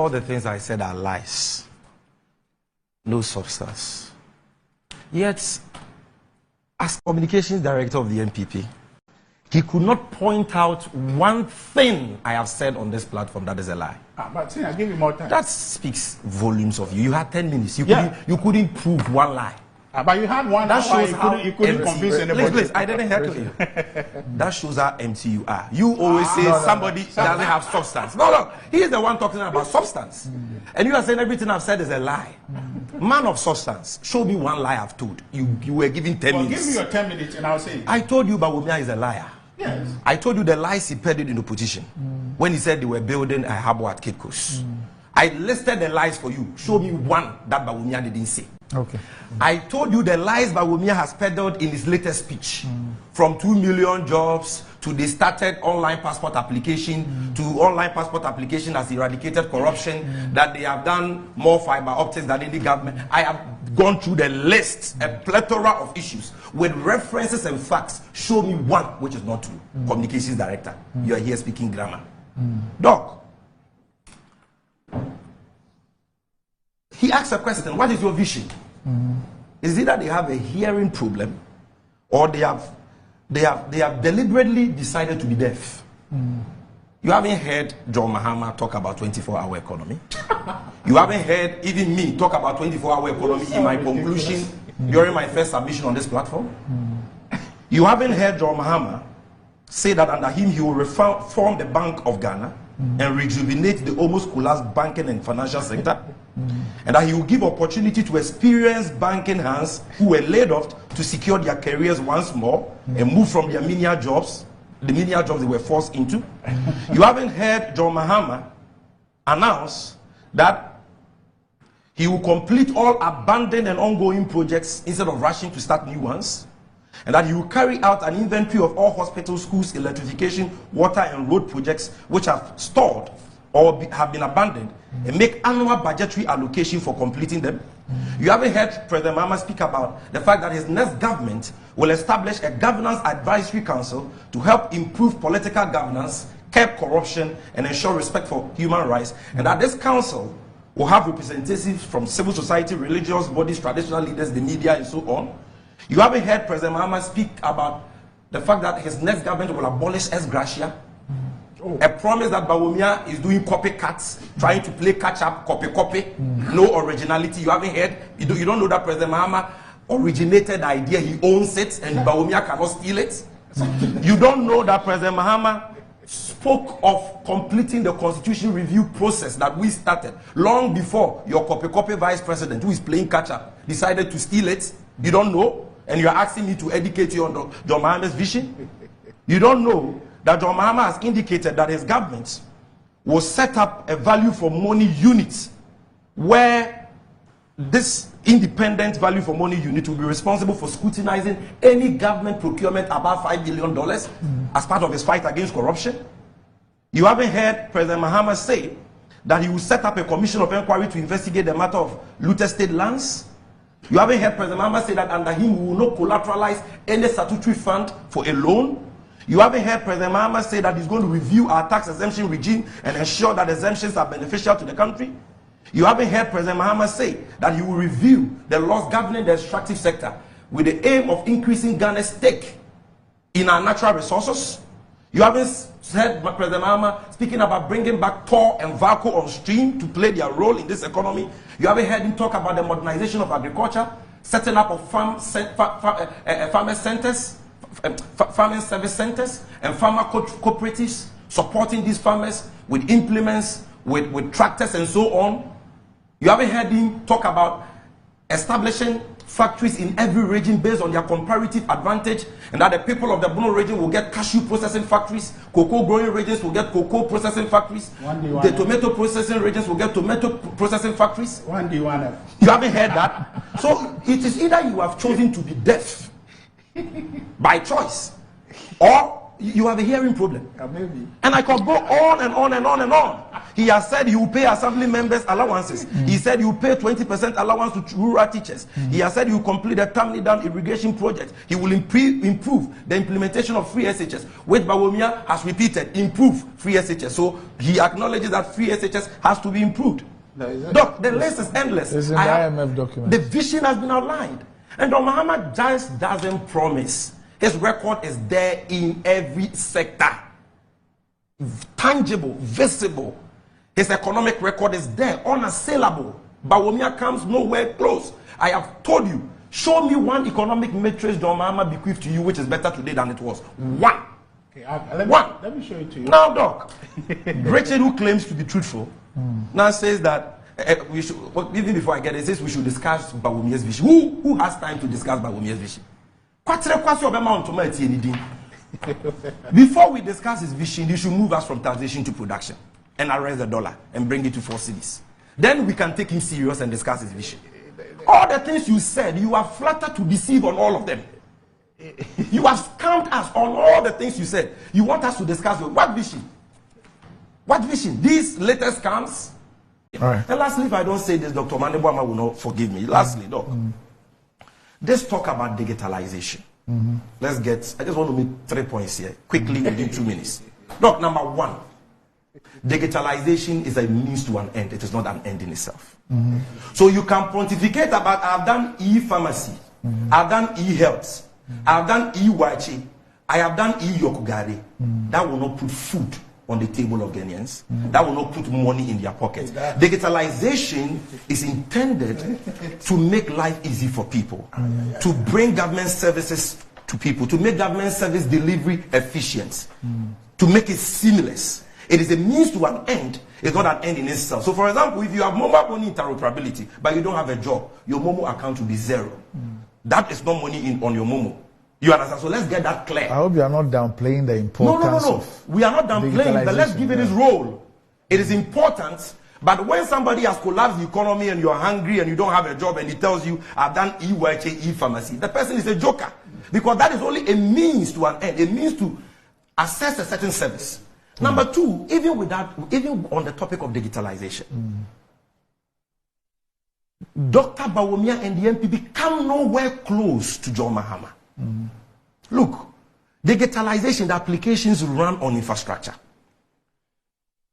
all the things I said are lies. No substance. Yet, as communications director of the NPP, he could not point out one thing I have said on this platform that is a lie. But see, I'll give you more time. That speaks volumes of you. You had 10 minutes. You couldn't prove one lie. But you had one. That shows how you couldn't convince anybody. Please, I didn't hear you. That shows how empty you are. You always say somebody doesn't have substance. No. He is the one talking about substance. And you are saying everything I've said is a lie. Man of substance, show me one lie I've told. You were given 10 minutes. Give me your 10 minutes and I'll say. I told you Bawumia is a liar. Yes. I told you the lies he peddled in opposition when he said they were building a harbour at Cape Coast. I listed the lies for you. Show me one that Bawumia didn't say. Okay. I told you the lies Bawumia has peddled in his latest speech. From 2 million jobs to they started online passport application to online passport application has eradicated corruption, that they have done more fiber optics than any government. I have gone through the list, a plethora of issues with references and facts. Show me one which is not true. Communications director, you are here speaking grammar. Doc, he asked a question, what is your vision? Is it that they have a hearing problem or they have deliberately decided to be deaf? You haven't heard John Mahama talk about 24-hour economy. You haven't heard even me talk about 24-hour economy in my conclusion during my first submission on this platform. You haven't heard John Mahama say that under him he will reform the Bank of Ghana and rejuvenate the almost collapsed banking and financial sector, and that he will give opportunity to experienced banking hands who were laid off to secure their careers once more and move from their menial jobs, the menial jobs they were forced into. You haven't heard John Mahama announce that he will complete all abandoned and ongoing projects instead of rushing to start new ones, and that he will carry out an inventory of all hospitals, schools, electrification, water and road projects which have stalled or have been abandoned, and make annual budgetary allocation for completing them. You haven't heard President Mahama speak about the fact that his next government will establish a governance advisory council to help improve political governance, curb corruption, and ensure respect for human rights, and that this council will have representatives from civil society, religious bodies, traditional leaders, the media, and so on. You haven't heard President Mahama speak about the fact that his next government will abolish ex gratia, a promise that Bawumia is doing copycats, trying to play catch-up, copy, no originality. You haven't heard, you don't know that President Mahama originated the idea, he owns it, and Bawumia cannot steal it. You don't know that President Mahama spoke of completing the constitution review process that we started long before your copy vice president, who is playing catch-up, decided to steal it. You don't know, and you are asking me to educate you on John Mahama's vision. You don't know that John Mahama has indicated that his government will set up a value for money unit where this independent value for money unit will be responsible for scrutinizing any government procurement above $5 billion as part of his fight against corruption. You haven't heard President Mahama say that he will set up a commission of inquiry to investigate the matter of looted state lands. You haven't heard President Mahama say that under him we will not collateralize any statutory fund for a loan. You haven't heard President Mahama say that he's going to review our tax exemption regime and ensure that exemptions are beneficial to the country. You haven't heard President Mahama say that he will review the laws governing the extractive sector with the aim of increasing Ghana's stake in our natural resources. You haven't heard President Mahama speaking about bringing back Tor and Valco on stream to play their role in this economy. You haven't heard him talk about the modernization of agriculture, setting up of farmer centers, farming service centers and farmer cooperatives, supporting these farmers with implements, with tractors and so on. You haven't heard him talk about establishing factories in every region based on their comparative advantage, and that the people of the Bono region will get cashew processing factories, cocoa growing regions will get cocoa processing factories, the tomato processing regions will get tomato processing factories. You haven't heard that? So it is either you have chosen to be deaf by choice, or you have a hearing problem. Maybe. And I can go on and on and on and on. He has said he will pay assembly members allowances. He said he will pay 20% allowance to rural teachers. He has said he will complete the Tamnidan irrigation project. He will improve the implementation of free SHS, which Bawumia has repeated, improve free SHS. So he acknowledges that free SHS has to be improved. Doc, the list is endless. It's in the IMF document. The vision has been outlined. And Dr. Muhammad just doesn't promise. His record is there in every sector. Tangible, visible. His economic record is there, unassailable. Bawumia comes nowhere close. I have told you, show me one economic matrix Dr. Muhammad bequeathed to you which is better today than it was. One. Okay, let me show it to you. Now, Doc, Richard, who claims to be truthful, now says that we should, even before I get it, says we should discuss Bawumia's vision. Who has time to discuss Bawumia's vision? Before we discuss his vision, you should move us from taxation to production and arrest the dollar and bring it to 4 cities. Then we can take him serious and discuss his vision. All the things you said, you are flattered to deceive on all of them. You have scammed us on all the things you said. You want us to discuss what vision? What vision? These latest scams. All right. And lastly, if I don't say this, Dr. Manebwama will not forgive me. Lastly, Doc, let's talk about digitalization. Let's get, I just want to make 3 points here, quickly within 2 minutes. Doc, number 1, digitalization is a means to an end. It is not an end in itself. So you can pontificate about, I've done e-pharmacy, I've done e-health, I've done e-wachi, I have done e-yokugari. That will not put food on the table of Ghanaians. That will not put money in their pockets. Digitalization is intended to make life easy for people, to bring government services to people, to make government service delivery efficient, to make it seamless. It is a means to an end. It's not an end in itself. So, for example, if you have mobile money interoperability, but you don't have a job, your Momo account will be 0. That is not money on your Momo. You understand? So let's get that clear. I hope you are not downplaying the importance. No. We are not downplaying, but let's give it its role. It is important, but when somebody has collapsed the economy and you're hungry and you don't have a job and he tells you, I've done e-wache, e-pharmacy, the person is a joker. Because that is only a means to an end, a means to access a certain service. Number 2, even on the topic of digitalization, Dr. Bawumia and the MPP come nowhere close to John Mahama. Look, digitalization, the applications run on infrastructure.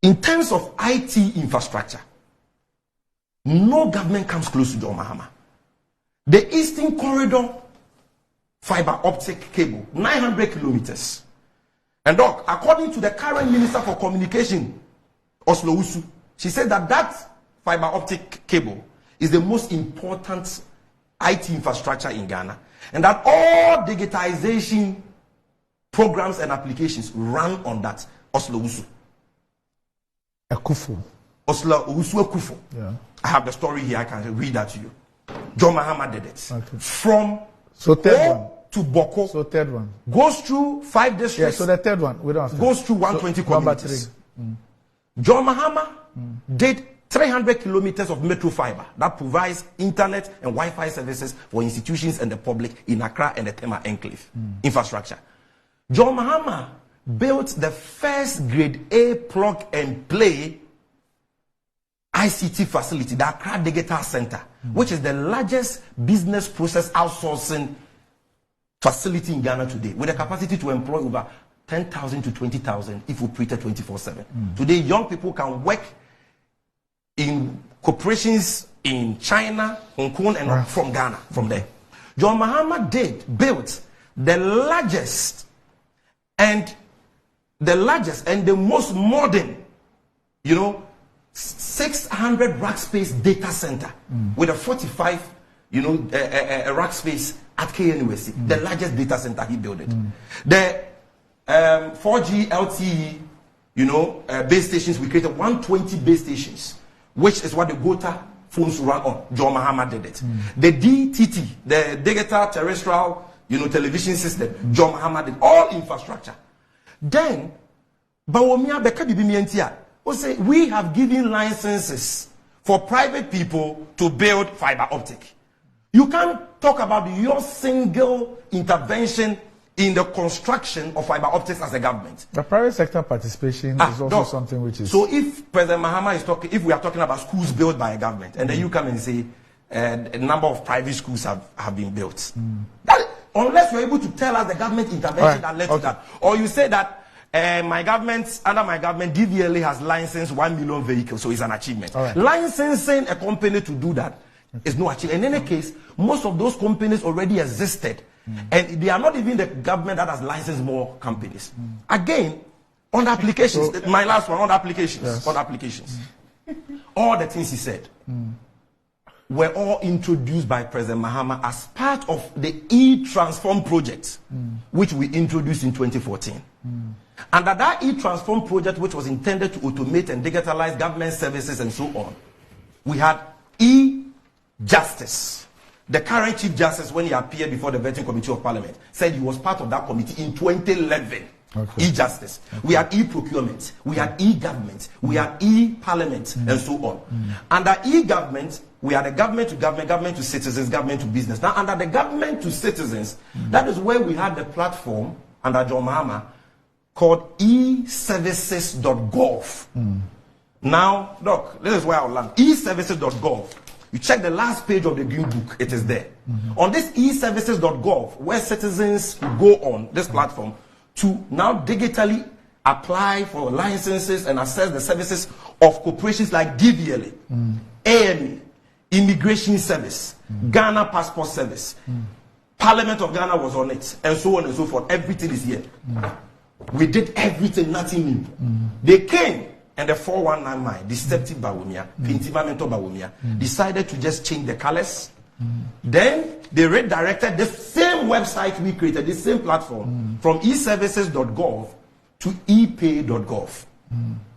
In terms of IT infrastructure, no government comes close to John Mahama. The Eastern Corridor fiber optic cable, 900 kilometers. And Doc, according to the current Minister for Communication, Oslo Usu, she said that fiber optic cable is the most important IT infrastructure in Ghana. And that all digitization programs and applications run on that Oslo Usu. Akufo. Oslo Usu Akufo. Yeah. I have the story here. I can read that to you. John Mahama did it. Okay. From third one to Boko. So third one goes through 5 districts. Yeah. So the third one we don't have goes through 120 communities. John Mahama did 300 kilometers of metro fiber that provides internet and Wi-Fi services for institutions and the public in Accra and the Tema Enclave infrastructure. John Mahama built the first grade A plug and play ICT facility, the Accra Digital Center, which is the largest business process outsourcing facility in Ghana today, with a capacity to employ over 10,000 to 20,000 if operated 24/7. Today, young people can work in corporations in China, Hong Kong, and from Ghana, from there. John Mahama built the largest and the most modern, 600 rack space data center with a 45, a rack space at KNUSC, the largest data center he built it. The 4G LTE, base stations, we created 120 base stations, which is what the Gota phones run on. John Mahama did it. The DTT, the digital terrestrial, television system, John Mahama did all infrastructure. Then, Bawumia will say, we have given licenses for private people to build fiber optic. You can't talk about your single intervention in the construction of fiber optics as a government. The private sector participation is also something which is... So if President Mahama is talking, if we are talking about schools built by a government, and then you come and say a number of private schools have been built, that, unless you're able to tell us the government intervention that led to that, or you say that under my government, DVLA has licensed 1 million vehicles, so it's an achievement. Licensing a company to do that is no achievement. In any case, most of those companies already existed. And they are not even the government that has licensed more companies. Again, on applications, my last one, on applications, all the things he said were all introduced by President Mahama as part of the e-Transform project, which we introduced in 2014. Under that e-Transform project, which was intended to automate and digitalize government services and so on, we had e-Justice. The current Chief Justice, when he appeared before the Vetting Committee of Parliament, said he was part of that committee in 2011. E-Justice. We had e-Procurement. We had e-Government. We had e-Parliament, and so on. Under e-Government, we had a government to government, government to citizens, government to business. Now, under the government to citizens, that is where we had the platform under John Mahama called eservices.gov. Now, Doc, this is where I'll land. eservices.gov. You check the last page of the Green Book, it is there. On this eservices.gov, where citizens go on this platform to now digitally apply for licenses and access the services of corporations like DVLA, AME, Immigration Service, Ghana Passport Service, Parliament of Ghana was on it, and so on and so forth. Everything is here. We did everything, nothing new. They came. And the 419 mine, deceptive Bawumia, Pintimamento Bawumia, decided to just change the colors. Then they redirected the same website we created, the same platform, from eservices.gov to epay.gov,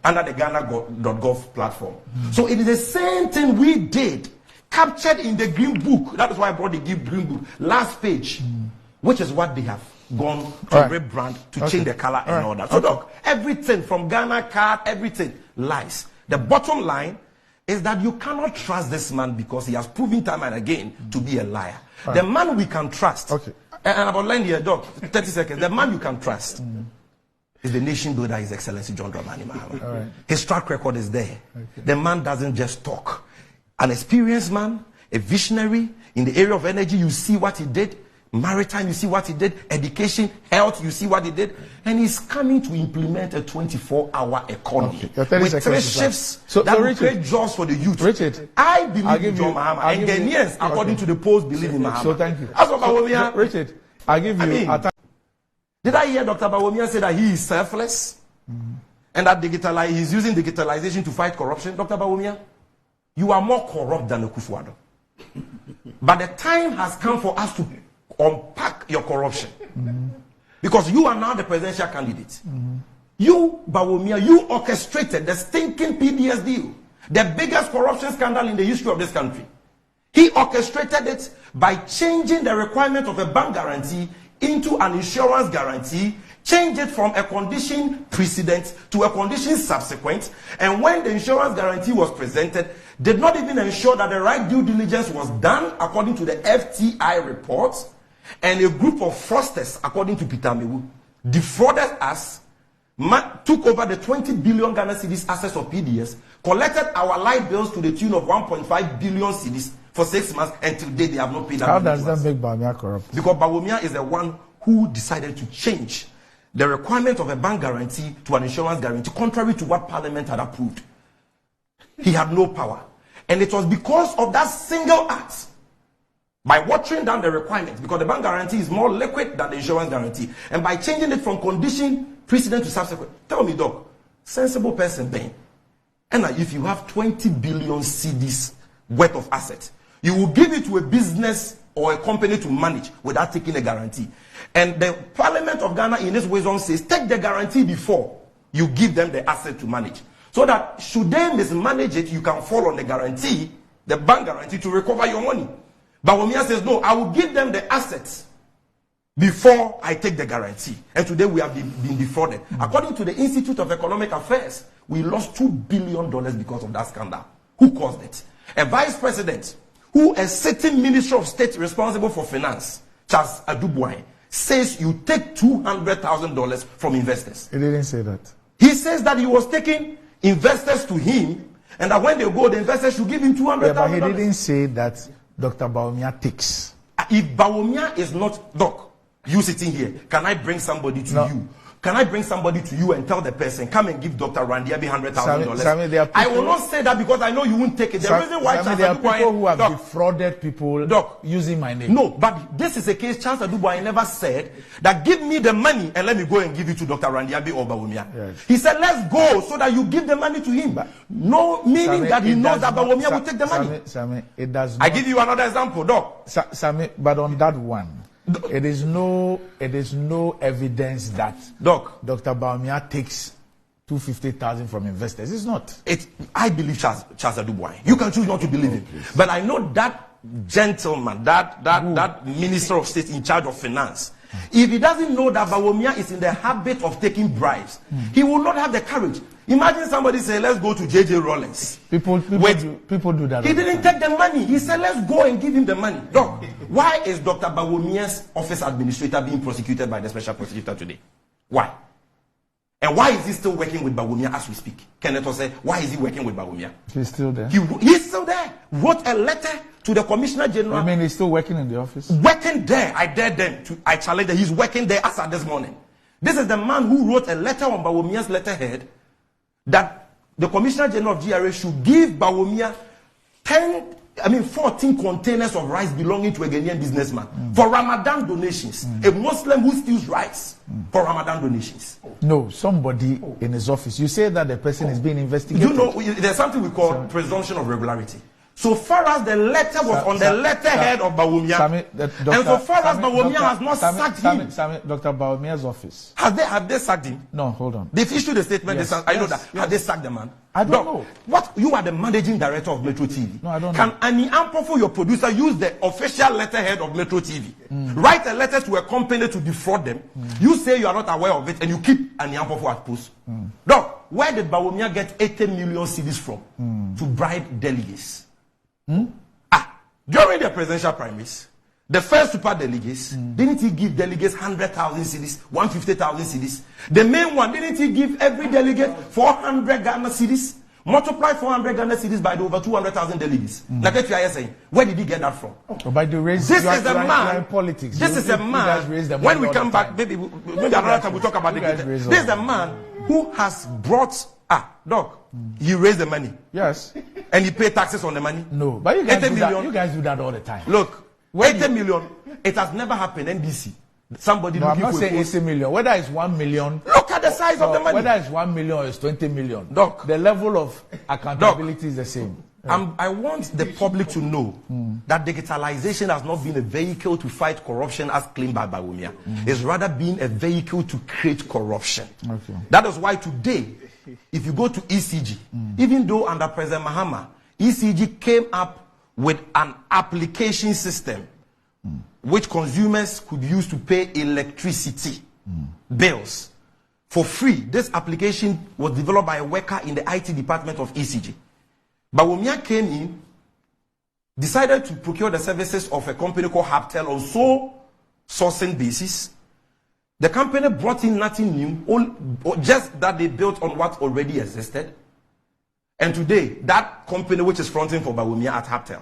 under the Ghana.gov platform. So it is the same thing we did, captured in the Green Book. That is why I brought the Green Book, last page, which is what they have gone to rebrand to change the color and all that. So look, everything from Ghana card, everything lies. The bottom line is that you cannot trust this man because he has proven time and again to be a liar. The man we can trust, and about land here, Doc, 30 seconds, the man you can trust is the nation builder, His Excellency John Dramani Mahama. His track record is there. The man doesn't just talk. An experienced man, a visionary in the area of energy, you see what he did. Maritime, you see what he did. Education, health, you see what he did. And he's coming to implement a 24-hour economy with 3 shifts that will create jobs for the youth. Richard, I believe in John Mahama, and Ghanaians, according to the polls, believe in Mahama. So thank you. As for Bawumia, Richard, I give you. Did I hear Dr. Bawumia say that he is selfless and that he's using digitalization to fight corruption? Dr. Bawumia, you are more corrupt than Akufo-Addo. But the time has come for us to unpack your corruption, because you are now the presidential candidate. You, Bawumia, you orchestrated the stinking PDS deal, the biggest corruption scandal in the history of this country. He orchestrated it by changing the requirement of a bank guarantee into an insurance guarantee, change it from a condition precedent to a condition subsequent, and when the insurance guarantee was presented, did not even ensure that the right due diligence was done according to the FTI reports. And a group of fraudsters, according to Peter Mewu, defrauded us, took over the 20 billion Ghana cedis assets of PDS, collected our light bills to the tune of 1.5 billion cedis for 6 months, and till date they have not paid that. How does that make Bawumia corrupt? Because Bawumia is the one who decided to change the requirement of a bank guarantee to an insurance guarantee, contrary to what Parliament had approved. He had no power. And it was because of that single act, by watering down the requirements, because the bank guarantee is more liquid than the insurance guarantee, and by changing it from condition precedent to subsequent. Tell me, Doc, sensible person, Ben, and if you have 20 billion cedis worth of assets, you will give it to a business or a company to manage without taking a guarantee. And the Parliament of Ghana in this wisdom says, take the guarantee before you give them the asset to manage, so that should they mismanage it, you can fall on the guarantee, the bank guarantee, to recover your money. Bawumia says, no, I will give them the assets before I take the guarantee. And today we have been defrauded. According to the Institute of Economic Affairs, we lost $2 billion because of that scandal. Who caused it? A vice president, who a sitting Minister of State responsible for finance, Charles Adubwai, says you take $200,000 from investors. He didn't say that. He says that he was taking investors to him, and that when they go, the investors should give him $200,000. Yeah, but he didn't say that Dr. Bawumia takes. If Bawumia is not, Doc, you sitting here, can I bring somebody to you? Can I bring somebody to you and tell the person, come and give Dr. Randiabi $100,000? I will not say that because I know you won't take it. The reason why there are people who have defrauded people using my name. No, but this is a case Charles Adubuaye never said that give me the money and let me go and give it to Dr. Randiabi or Bawumia. Yes. He said, let's go so that you give the money to him. But no, meaning that he knows that Bawumia will take the money. Sammy, it does not. I give you another example, Doc. Sammy, but on that one, it is no evidence that Doc, Dr. Bawumia takes $250,000 from investors. It's not. I believe Charles Adubuaye. You can choose not to believe him, but I know that gentleman, that Minister of State in charge of finance. If he doesn't know that Bawumia is in the habit of taking bribes, he will not have the courage. Imagine somebody say, let's go to J.J. Rawlings. People do that. He didn't take the money. He said, let's go and give him the money. Doc, why is Dr. Bawumia's office administrator being prosecuted by the special prosecutor today? Why? And why is he still working with Bawumia as we speak? Kenneth said, why is he working with Bawumia? He's still there. He's still there. Wrote a letter to the Commissioner General. I mean, he's still working in the office? Working there. I dared them. I challenged them. He's working there as of this morning. This is the man who wrote a letter on Bawumia's letterhead that the Commissioner General of GRA should give Bawumia 14 containers of rice belonging to a Ghanaian businessman for Ramadan donations. A Muslim who steals rice for Ramadan donations. No, somebody in his office. You say that the person is being investigated. You know, there's something we call presumption of regularity. So far as the letter was on the letterhead of Bawumia, and so far as Bawumia has not sacked him. Dr. Bawumia's office. Have they sacked him? No, hold on. They've issued a statement. Yes, I know that. Yes. Have they sacked the man? I don't know. What? You are the managing director of Metro TV. No, I don't know. Can Annie Ampofo, your producer, use the official letterhead of Metro TV? Write a letter to a company to defraud them. You say you are not aware of it and you keep Annie Ampofo at post. Doc, where did Bawumia get 80 million cedis from to bribe delegates? During the presidential primaries, the first super delegates, didn't he give delegates 100,000 cedis, 150,000 cedis? The main one, didn't he give every delegate 400 Ghana cedis? Multiply 400 Ghana cedis by the over 200,000 delegates. Like what you are saying, where did he get that from? By the race, this is a man. Politics. This is a man. When we come back, maybe another time we'll talk about this is a man who has brought. Doc, you raise the money. Yes. And you pay taxes on the money. No, but you guys do that all the time. Look, 80 million. It has never happened. NDC. Somebody no, I'm not saying 80 million. Whether it's 1 million. Look at the size of the money. Whether it's 1 million or it's 20 million. Doc, the level of accountability is the same. I want the public to know that digitalization has not been a vehicle to fight corruption as claimed by Bawumia. It's rather been a vehicle to create corruption. Okay. That is why today, if you go to ECG, even though under President Mahama, ECG came up with an application system which consumers could use to pay electricity bills for free. This application was developed by a worker in the IT department of ECG. Bawumia came in, decided to procure the services of a company called Haptel on sole sourcing basis. The company brought in nothing new, just that they built on what already existed. And today, that company which is fronting for Bawumia at Haptel,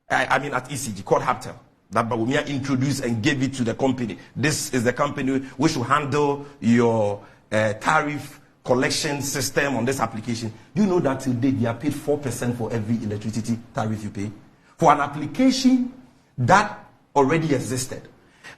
at ECG, called Haptel, that Bawumia introduced and gave it to the company. This is the company which will handle your tariff collection system on this application. Do you know that today they are paid 4% for every electricity tariff you pay? For an application that already existed.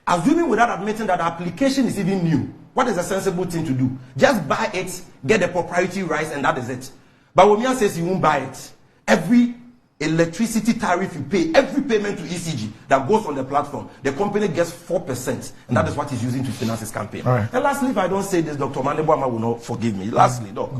Assuming without admitting that the application is even new, what is a sensible thing to do? Just buy it, get the proprietary rights, and that is it. But Bawumia says you won't buy it. Every electricity tariff you pay, every payment to ECG that goes on the platform, the company gets 4%, and that is what he's using to finance his campaign. Right. And lastly, if I don't say this, Dr. Mandebwama will not forgive me. Lastly, Doc.